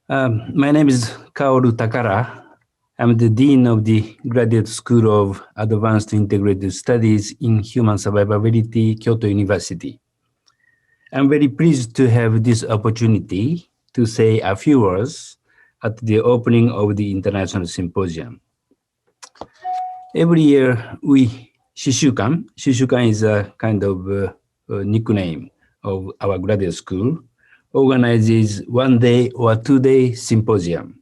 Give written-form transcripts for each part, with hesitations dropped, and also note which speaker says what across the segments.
Speaker 1: My name is Kaoru Takara. I'm the Dean of the Graduate School of Advanced Integrated Studies in Human Survivability, Kyoto University. I'm very pleased to have this opportunity to say a few words at the opening of the International Symposium. Every year, Shisyu-kan is a kind of nickname of our graduate school, organizes 1 day or 2 day symposium,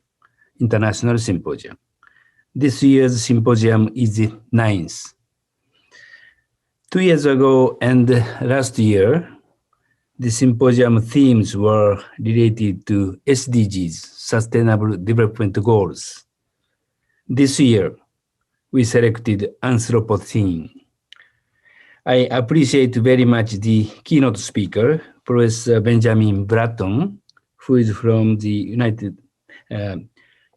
Speaker 1: international symposium. This year's symposium is the 9th. 2 years ago and last year, the symposium themes were related to SDGs, Sustainable Development Goals. This year, we selected Anthropocene. I appreciate very much the keynote speaker, Professor Benjamin Bratton, who is from the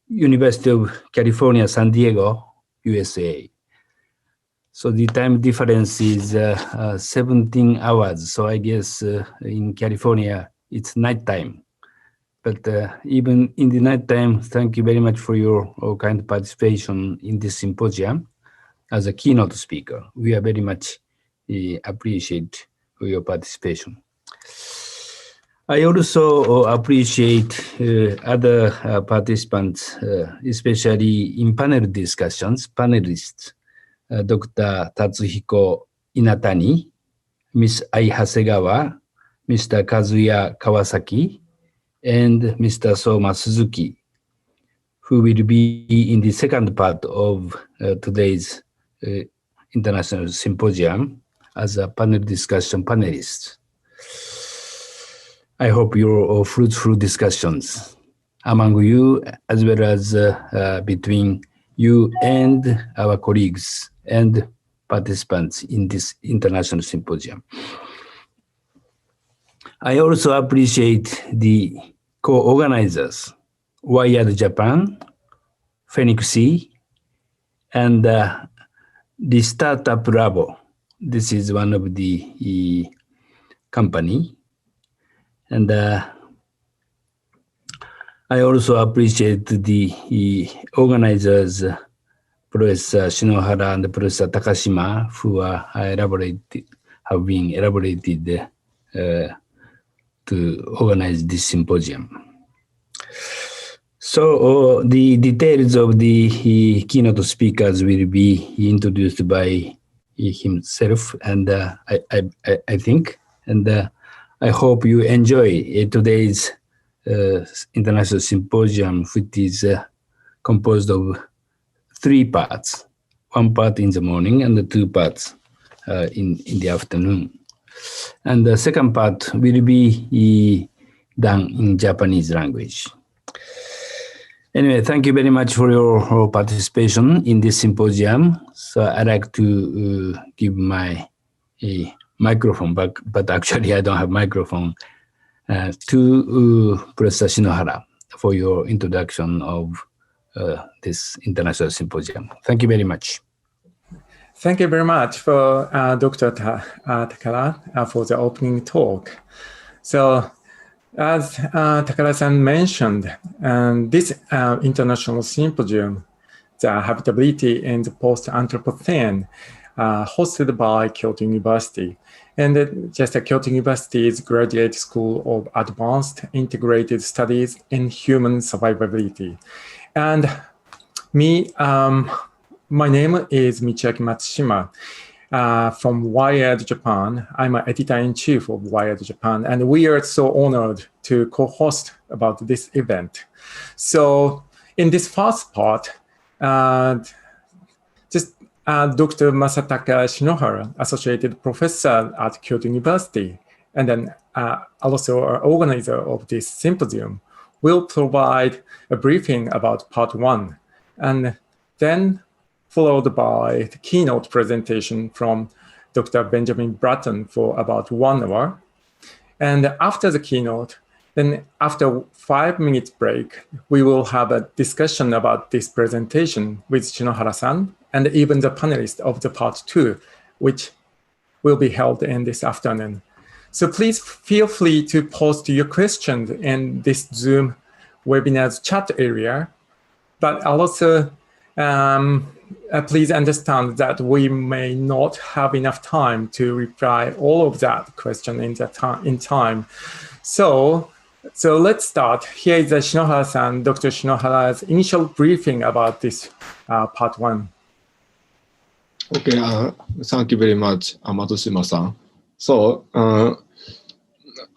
Speaker 1: University of California, San Diego, USA. So the time difference is 17 hours. So I guess in California, it's nighttime. But even in the nighttime, thank you very much for your kind participation in this symposium as a keynote speaker. We are very much appreciate your participation. I also appreciate other participants, especially in panel discussions, panelists, Dr. Tatsuhiko Inatani, Ms. Ai Hasegawa, Mr. Kazuya Kawasaki, and Mr. Soma Suzuki, who will be in the second part of today's International Symposium as a panel discussion panelist. I hope your fruitful discussions among you, as well as between you and our colleagues and participants in this International Symposium. I also appreciate the co-organizers, Wired Japan, Phoenix Sea, and the Startup Labo. This is one of the company. And I also appreciate the organizers, Professor Shinohara and Professor Takashima, who have been elaborated to organize this symposium. So the details of the keynote speakers will be introduced by himself, and I think, and I hope you enjoy today's International Symposium, which is composed of 3 parts, 1 part in the morning and 2 parts in the afternoon. And the second part will be done in Japanese language. Anyway, thank you very much for your participation in this symposium. So I'd like to give my microphone back, but actually I don't have microphone, to Professor Shinohara for your introduction of this International Symposium. Thank you very much.
Speaker 2: Thank you very much for Dr. Takara for the opening talk. So, as Takara-san mentioned, this International Symposium, the Habitability and the Post-Anthropocene, hosted by Kyoto University. And Kyoto University's Graduate School of Advanced Integrated Studies in Human Survivability. And my name is Michiaki Matsushima from Wired Japan. I'm an editor-in-chief of Wired Japan, and we are so honored to co-host about this event. So in this first part, Dr. Masatake Shinohara, Associated Professor at Kyoto University, and then also an organizer of this symposium, will provide a briefing about part 1, and then followed by the keynote presentation from Dr. Benjamin Bratton for about 1 hour. And after the keynote, then after 5 minutes break, we will have a discussion about this presentation with Shinohara-san and even the panelists of the part 2, which will be held in this afternoon. So please feel free to post your questions in this Zoom webinar's chat area. But also, please understand that we may not have enough time to reply all of that question in time. So let's start. Here is Shinohara-san, Dr. Shinohara's initial briefing about this part 1.
Speaker 3: Okay, thank you very much, Matsushima-san. So,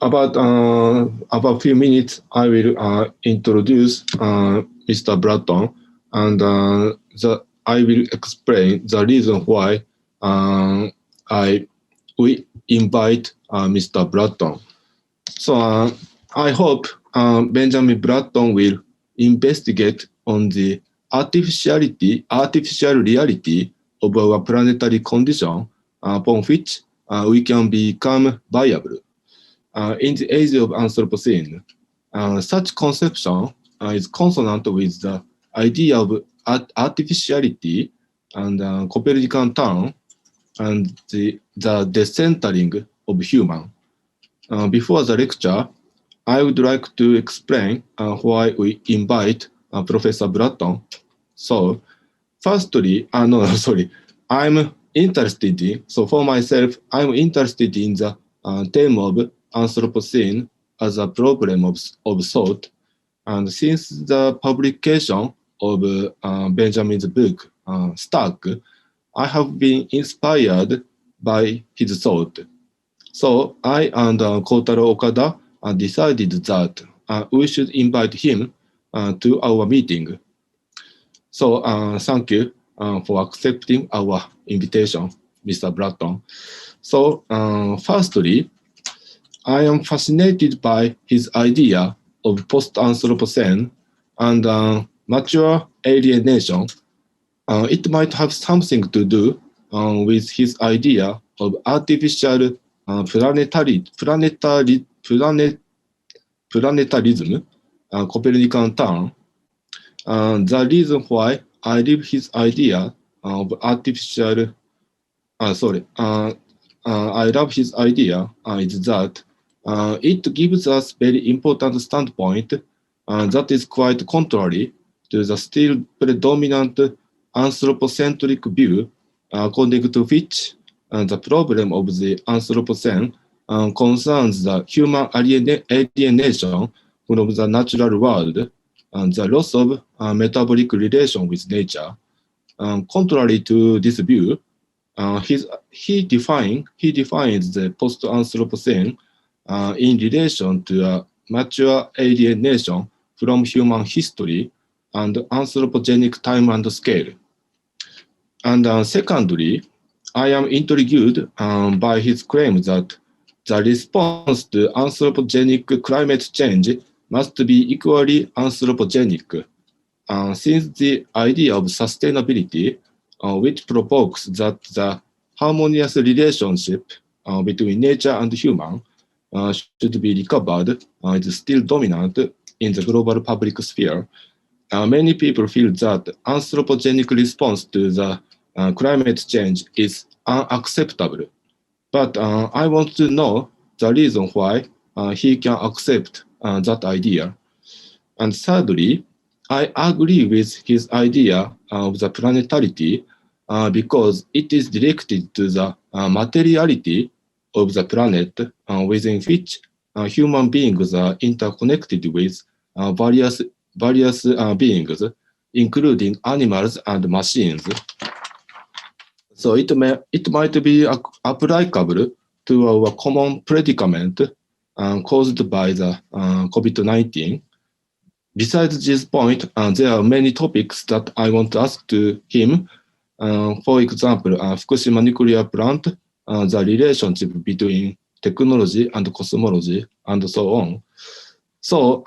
Speaker 3: about a few minutes, I will introduce Mr. Bratton, and I will explain the reason why we invite Mr. Bratton. So I hope Benjamin Bratton will investigate on the artificial reality of our planetary condition upon which we can become viable. In the age of Anthropocene, such conception is consonant with the idea of artificiality and Copernican turn and the decentering of human. Before the lecture, I would like to explain why we invite Professor Bratton. So, firstly, I'm interested in, so for myself, I'm interested in the theme of Anthropocene as a problem of thought. And since the publication of Benjamin's book, Stuck, I have been inspired by his thought. So I and Kotaro Okada decided that we should invite him to our meeting. So thank you for accepting our invitation, Mr. Bratton. So firstly, I am fascinated by his idea of post-Anthropocene and mature alienation. It might have something to do with his idea of artificial planetarism, Copernican turn. The reason why I love his idea of artificial, I love his idea is that it gives us very important standpoint that is quite contrary to the still predominant anthropocentric view, according to which the problem of the Anthropocene concerns the human alienation from the natural world and the loss of metabolic relation with nature. Contrary to this view, he defines the post-Anthropocene in relation to a mature alienation from human history and anthropogenic time and scale. And secondly, I am intrigued by his claim that the response to anthropogenic climate change must be equally anthropogenic, since the idea of sustainability, which provokes that the harmonious relationship between nature and human should be recovered, is still dominant in the global public sphere. Many people feel that anthropogenic response to the climate change is unacceptable. But I want to know the reason why he can accept that idea. And thirdly, I agree with his idea of the planetarity because it is directed to the materiality of the planet within which human beings are interconnected with various beings, including animals and machines. So it might be applicable to our common predicament caused by the COVID-19. Besides this point, there are many topics that I want to ask to him. For example, Fukushima nuclear plant, the relationship between technology and cosmology, and so on. So,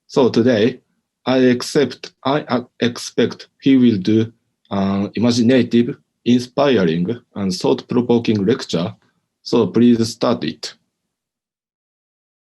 Speaker 3: so today, I expect he will do imaginative, inspiring, and thought-provoking lecture. So please start it.